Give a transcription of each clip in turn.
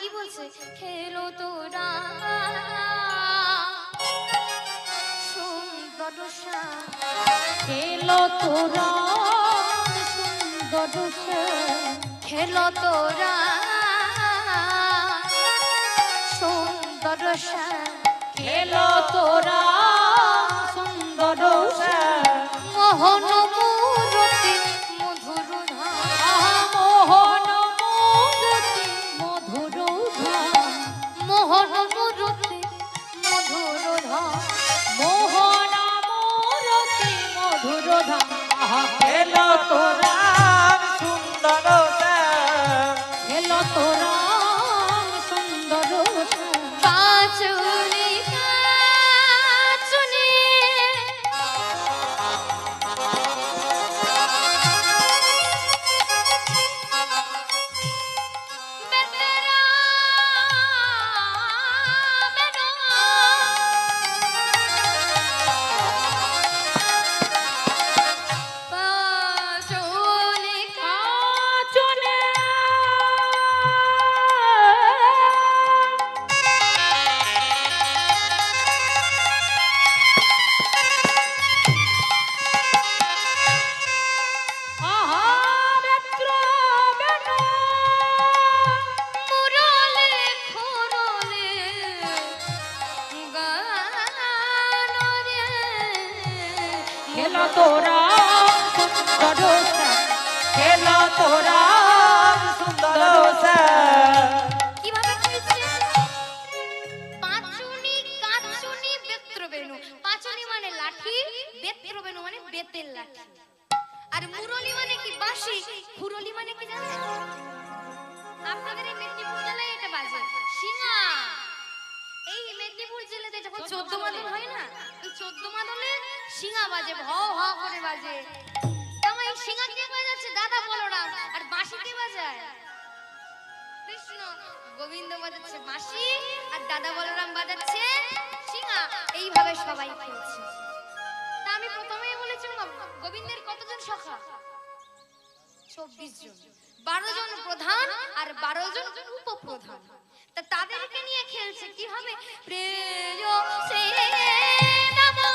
কি বলছে খেলো তোরা সুন্দর খেলো তোরা সুন্দর খেলো তোরা সুন্দর খেলো তোরা সুন্দর মোহন মূরতি মধুর মোহন মূরতি মধুর মোহন মূরতি মধুর মোহন মূরতি মধুর খেলো তোরা সুন্দর খেলো তোরা সুন্দর কাচুনি কাচুনি বেতেরা কাচুনি কাচনে মুরলে খোরলে গানরে খেলো তোরা সুন্দর খেলো তোরা সুন্দর কিভাবে খেলছে পাঁচুনি কাচুনি বেত্রবেণু পাঁচুনি মানে লাঠি বেত্রবেণু মানে বেতের লাঠি আর মুরলি মানে কি বাঁশি খুরলি মানে কি জানেন আপনাদের এই মেদিনীপুর জেলায় এটা বাজে শিঙা এই মেদিনীপুর জেলাতে যখন 14 মাদল হয় না ওই 14 মাদলে শিঙা বাজে ভ ভ করে বাজে তাও এই শিঙা কে বাজাচ্ছে দাদা বলরাম আর বাঁশি কে বাজায় কৃষ্ণ গোবিন্দ বাজাচ্ছে বাঁশি আর দাদা বলরাম বাজাচ্ছে শিঙা এইভাবে সবাই খেলছে তা আমি প্রথমেই বলেছি গোবিন্দের কতজন সখা 24 জন 12 জন প্রধান আর 12 জন উপপ্রধান তা তাদেরকে নিয়ে খেলছে কিভাবে প্রেয়সী নমঃ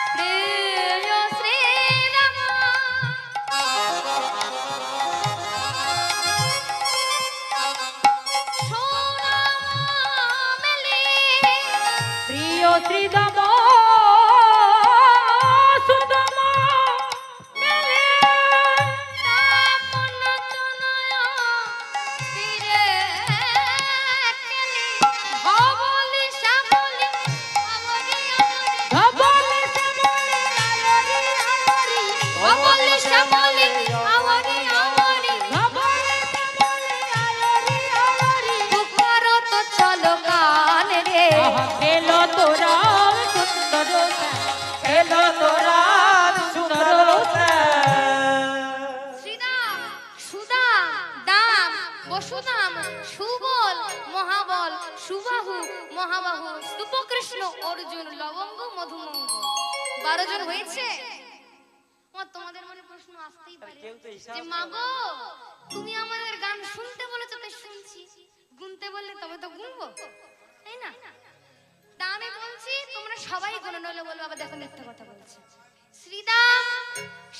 প্রেয়সী নমঃ সোনামলি প্রিয় শ্রীদাম সুদাম খেলো তোরা সুন্দর খেলো তোরা সুন্দর শ্রীদাম সুদাম দাম বসুদাম সুবল মহাবল সুবাহু মহাবাহু স্তূপকৃষ্ণ অর্জুন লবঙ্গ মধুমঙ্গ 12 জন হয়েছে তোমাদের মনে প্রশ্ন আসতেই পারে যে মাগো তুমি আমাদের গান শুনতে বলেছো তাই শুনছি গুনতে বললে তবে তো গুনবো তাই না তা আমি বলছি তোমরা সবাই গুনে নলে বলবো আবার দেখো মিথ্যা কথা বলছে শ্রীদাম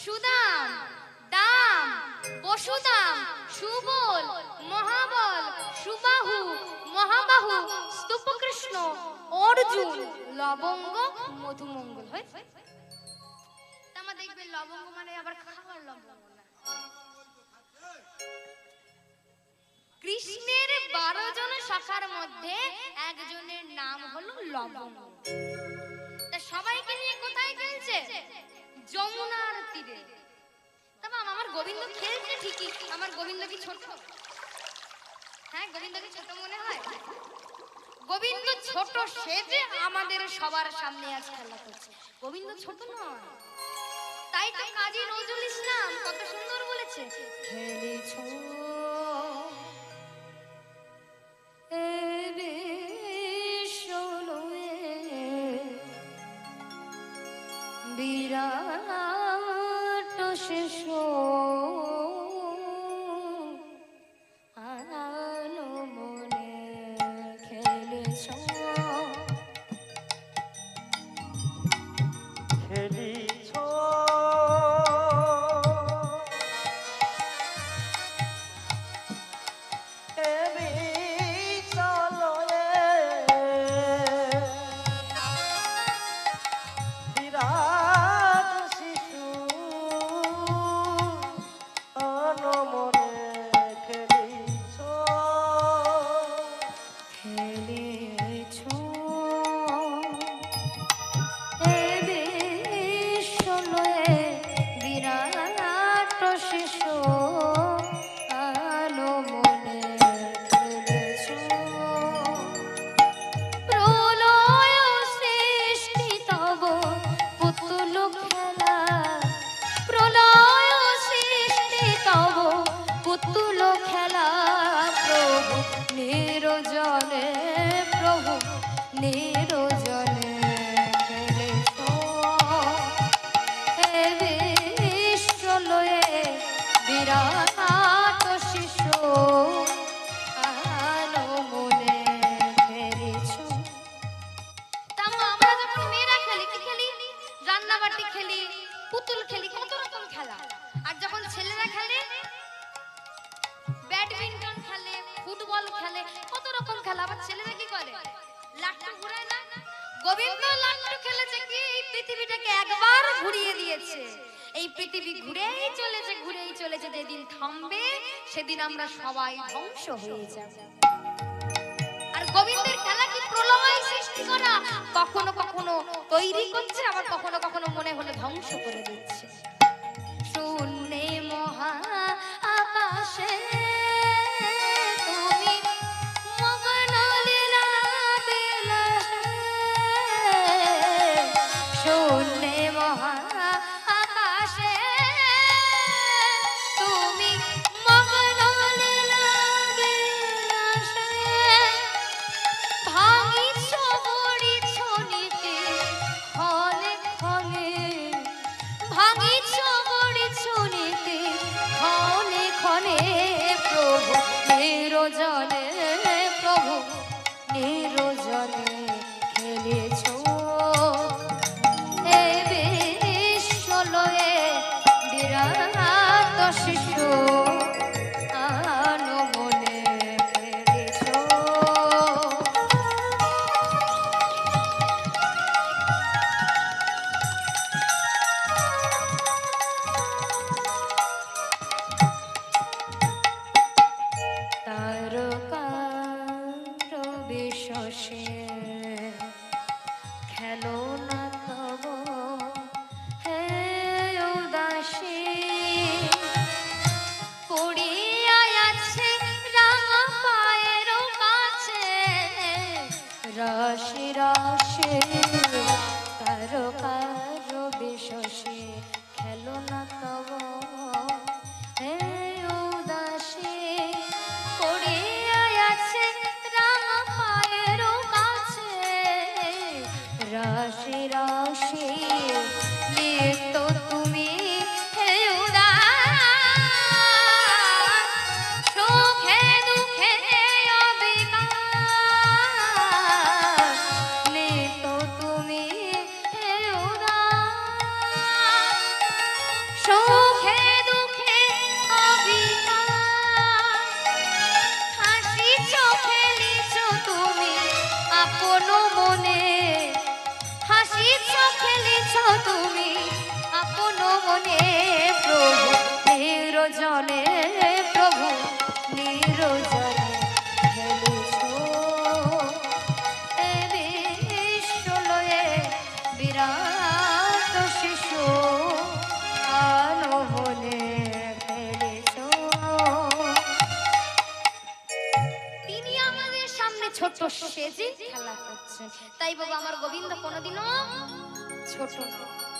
সুদাম দাম বসুদাম সুবল মহাবল সুবাহু মহাবাহু স্তূপকৃষ্ণ অর্জুন লবঙ্গ মধুমঙ্গল হয় আমার দেখবে লবঙ্গ মানে আবার খাবার লবঙ্গ না কৃষ্ণের 12 জন শাখার মধ্যে একজনের নাম হলো লবণ। তা সবাইকে নিয়ে কোথায় খেলছে? যমুনার তীরে। তবে আমার গোবিন্দ খেলছে ঠিকই, আমার গোবিন্দ কি ছোট? হ্যাঁ, গোবিন্দ কি ছোট মনে হয়? গোবিন্দ ছোট সেজে আমাদের সবার সামনে আজ খেলা করছে। গোবিন্দ ছোট নয়। তাই তো কাজী নজরুল ইসলাম কত সুন্দর বলেছে, খেলেছো বিরাট শেষ আলো মনে খেলেছ খেলিছ গোবিন্দ লাট্টু খেলেছে কি এই পৃথিবীটাকে একবার ঘুরিয়ে দিয়েছে। এই পৃথিবী ঘুরেই চলেছে, যেদিন থামবে সেদিন আমরা সবাই ধ্বংস হয়ে যাব। আর গোবিন্দের খেলা কি প্রলয় সৃষ্টি করা, কখনো কখনো তৈরি করছে, আবার কখনো কখনো মনে হলে ধ্বংস করে দিচ্ছে। শূন্যে মহা আকাশে রাশি রাশি তারকার বিশসে খেলো না তব হে উদাসী পড়িয়া আছে রাম পায়ের কাছে। রাশি রাশি নিত্য তুমি হে উদাস সুখে দুঃখে আপন মনে হাসিছ ছোট সেজে খেলা করছে। তাই বাবা আমার গোবিন্দ কোনোদিনও ছোট না।